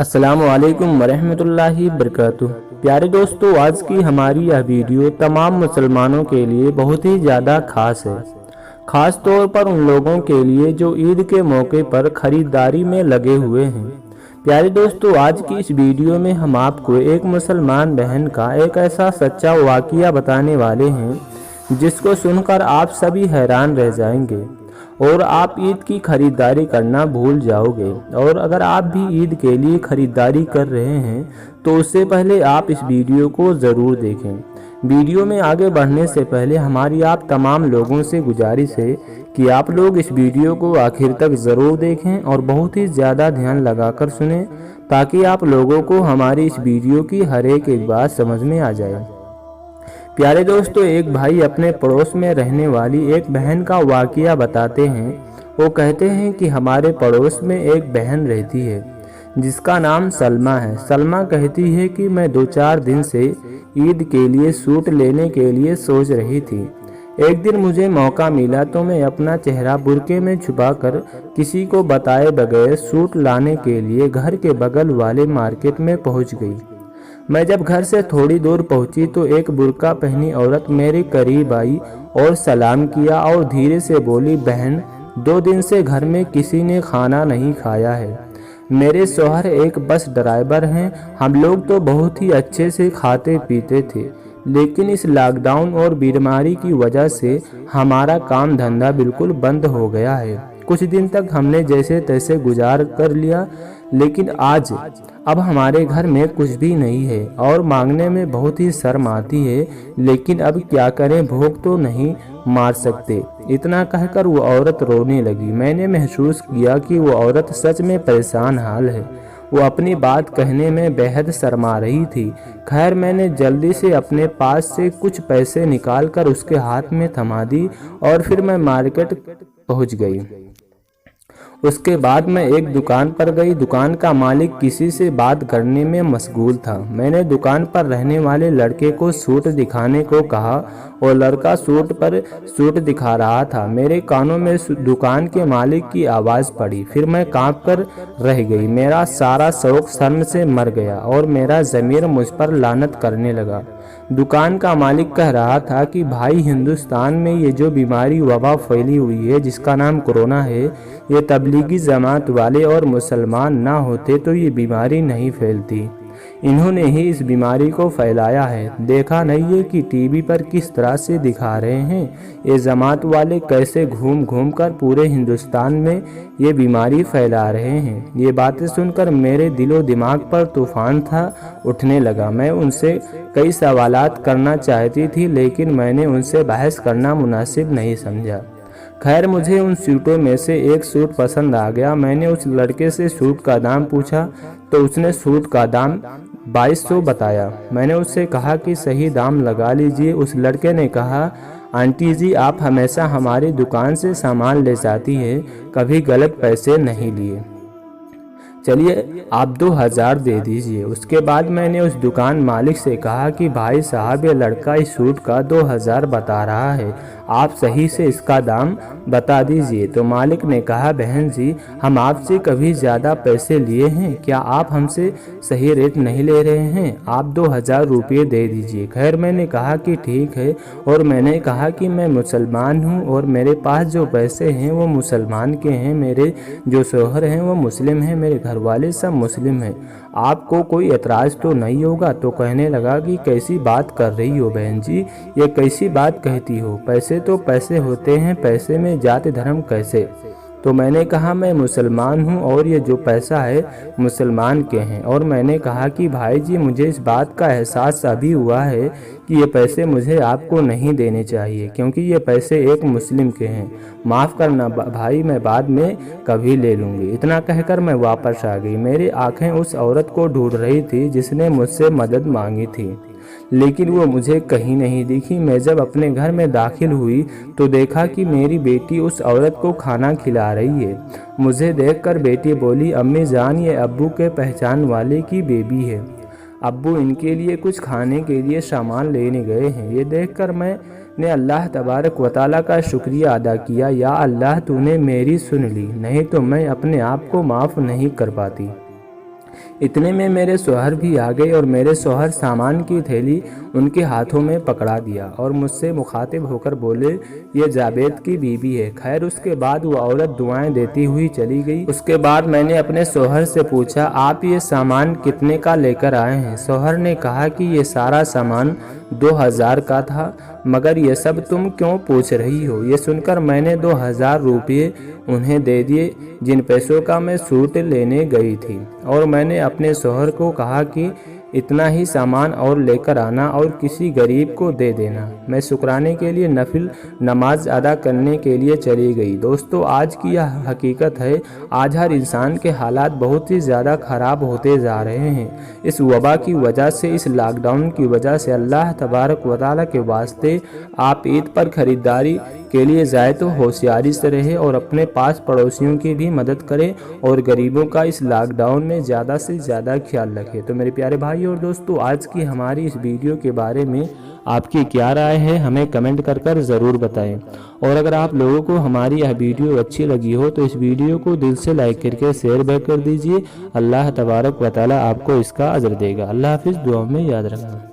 अस्सलाम वालेकुम वरहमतुल्लाहि वबरकातुह। प्यारे दोस्तों, आज की हमारी यह वीडियो तमाम मुसलमानों के लिए बहुत ही ज़्यादा खास है। खास तौर पर उन लोगों के लिए जो ईद के मौके पर खरीदारी में लगे हुए हैं। प्यारे दोस्तों, आज की इस वीडियो में हम आपको एक मुसलमान बहन का एक ऐसा सच्चा वाक़या बताने वाले हैं जिसको सुनकर आप सभी हैरान रह जाएंगे और आप ईद की खरीदारी करना भूल जाओगे। और अगर आप भी ईद के लिए खरीदारी कर रहे हैं तो उससे पहले आप इस वीडियो को ज़रूर देखें। वीडियो में आगे बढ़ने से पहले हमारी आप तमाम लोगों से गुजारिश है कि आप लोग इस वीडियो को आखिर तक ज़रूर देखें और बहुत ही ज़्यादा ध्यान लगाकर सुनें ताकि आप लोगों को हमारी इस वीडियो की हर एक बात समझ में आ जाए। प्यारे दोस्तों, एक भाई अपने पड़ोस में रहने वाली एक बहन का वाक़या बताते हैं। वो कहते हैं कि हमारे पड़ोस में एक बहन रहती है जिसका नाम सलमा है। सलमा कहती है कि मैं 2-4 दिन से ईद के लिए सूट लेने के लिए सोच रही थी। एक दिन मुझे मौका मिला तो मैं अपना चेहरा बुर्के में छुपाकर किसी को बताए बगैर सूट लाने के लिए घर के बगल वाले मार्केट में पहुंच गई। मैं जब घर से थोड़ी दूर पहुंची तो एक बुर्का पहनी औरत मेरे करीब आई और सलाम किया और धीरे से बोली, बहन 2 दिन से घर में किसी ने खाना नहीं खाया है। मेरे शौहर एक बस ड्राइवर हैं। हम लोग तो बहुत ही अच्छे से खाते पीते थे, लेकिन इस लॉकडाउन और बीमारी की वजह से हमारा काम धंधा बिल्कुल बंद हो गया है। कुछ दिन तक हमने जैसे तैसे गुजार कर लिया, लेकिन अब हमारे घर में कुछ भी नहीं है और मांगने में बहुत ही शर्म आती है, लेकिन अब क्या करें, भूख तो नहीं मार सकते। इतना कहकर वो औरत रोने लगी। मैंने महसूस किया कि वो औरत सच में परेशान हाल है। वो अपनी बात कहने में बेहद शर्मा रही थी। खैर, मैंने जल्दी से अपने पास से कुछ पैसे निकालकर उसके हाथ में थमा दी और फिर मैं मार्केट पहुंच गई। उसके बाद मैं एक दुकान पर गई। दुकान का मालिक किसी से बात करने में मशगूल था। मैंने दुकान पर रहने वाले लड़के को सूट दिखाने को कहा और लड़का सूट दिखा रहा था। मेरे कानों में दुकान के मालिक की आवाज़ पड़ी। फिर मैं कांप कर रह गई। मेरा सारा शौक शर्म से मर गया और मेरा ज़मीर मुझ पर लानत करने लगा। दुकान का मालिक कह रहा था कि भाई, हिंदुस्तान में ये जो बीमारी वबा फैली हुई है जिसका नाम कोरोना है, ये तबलीगी जमात वाले और मुसलमान ना होते तो ये बीमारी नहीं फैलती। इन्होंने ही इस बीमारी को फैलाया है। देखा नहीं है कि टीवी पर किस तरह से दिखा रहे हैं ये जमात वाले कैसे घूम घूम कर पूरे हिंदुस्तान में ये बीमारी फैला रहे हैं। ये बातें सुनकर मेरे दिलो दिमाग पर तूफान था उठने लगा। मैं उनसे कई सवालात करना चाहती थी, लेकिन मैंने उनसे बहस करना मुनासिब नहीं समझा। खैर, मुझे उन सूटों में से एक सूट पसंद आ गया। मैंने उस लड़के से सूट का दाम पूछा तो उसने सूट का दाम 2200 बताया। मैंने उससे कहा कि सही दाम लगा लीजिए। उस लड़के ने कहा, आंटी जी, आप हमेशा हमारी दुकान से सामान ले जाती है, कभी गलत पैसे नहीं लिए। चलिए आप 2000 दे दीजिए। उसके बाद मैंने उस दुकान मालिक से कहा कि भाई साहब, ये लड़का इस सूट का 2000 बता रहा है, आप सही से इसका दाम बता दीजिए। तो मालिक ने कहा, बहन जी, हम आपसे कभी ज़्यादा पैसे लिए हैं क्या? आप हमसे सही रेट नहीं ले रहे हैं, आप 2000 रुपये दे दीजिए। खैर, मैंने कहा कि ठीक है और मैंने कहा कि मैं मुसलमान हूँ और मेरे पास जो पैसे हैं वो मुसलमान के हैं, मेरे जो शौहर हैं वो मुस्लिम हैं, मेरे घर वाले सब मुस्लिम हैं, आपको कोई एतराज़ तो नहीं होगा। तो कहने लगा कि कैसी बात कर रही हो बहन जी, ये कैसी बात कहती हो, पैसे तो पैसे होते हैं, पैसे में जाति धर्म कैसे? तो मैंने कहा, मैं मुसलमान हूँ और ये जो पैसा है मुसलमान के हैं। और मैंने कहा कि भाई जी, मुझे इस बात का एहसास अभी हुआ है कि ये पैसे मुझे आपको नहीं देने चाहिए, क्योंकि ये पैसे एक मुस्लिम के हैं। माफ़ करना भाई, मैं बाद में कभी ले लूँगी। इतना कहकर मैं वापस आ गई। मेरी आंखें उस औरत को ढूंढ रही थी जिसने मुझसे मदद मांगी थी, लेकिन वो मुझे कहीं नहीं दिखी। मैं जब अपने घर में दाखिल हुई तो देखा कि मेरी बेटी उस औरत को खाना खिला रही है। मुझे देखकर बेटी बोली, अम्मी जान, ये अब्बू के पहचान वाले की बेबी है, अब्बू इनके लिए कुछ खाने के लिए सामान लेने गए हैं। ये देखकर मैंने अल्लाह तबारक व तआला का शुक्रिया अदा किया, या अल्लाह तूने मेरी सुन ली, नहीं तो मैं अपने आप को माफ़ नहीं कर पाती। इतने में मेरे शौहर भी आ गए और मेरे शौहर सामान की थैली उनके हाथों में पकड़ा दिया और मुझसे मुखातिब होकर बोले, ये जावेद की बीवी है। खैर उसके बाद वो औरत दुआएं देती हुई चली गई। उसके बाद मैंने अपने शौहर से पूछा, आप ये सामान कितने का लेकर आए हैं? शौहर ने कहा कि ये सारा सामान 2000 का था, मगर ये सब तुम क्यों पूछ रही हो? ये सुनकर मैंने 2000 रुपये उन्हें दे दिए, जिन पैसों का मैं सूट लेने गई थी। और मैंने अपने शौहर को कहा कि इतना ही सामान और लेकर आना और किसी गरीब को दे देना। मैं शुक्राने के लिए नफिल नमाज अदा करने के लिए चली गई। दोस्तों, आज की यह हकीकत है। आज हर इंसान के हालात बहुत ही ज़्यादा ख़राब होते जा रहे हैं। इस वबा की वजह से, इस लॉकडाउन की वजह से। अल्लाह तबारक व तआला के वास्ते आप ईद पर ख़रीदारी के लिए जाए तो होशियारी से रहे और अपने पास पड़ोसियों की भी मदद करें और गरीबों का इस लॉकडाउन में ज़्यादा से ज़्यादा ख्याल रखें। तो मेरे प्यारे भाई और दोस्तों, आज की हमारी इस वीडियो के बारे में आपकी क्या राय है, हमें कमेंट कर ज़रूर बताएं। और अगर आप लोगों को हमारी यह वीडियो अच्छी लगी हो तो इस वीडियो को दिल से लाइक करके शेयर बैक कर दीजिए। अल्लाह तबारक व तआला आपको इसका अजर देगा। अल्लाह हाफिज़। दुआ में याद रखना।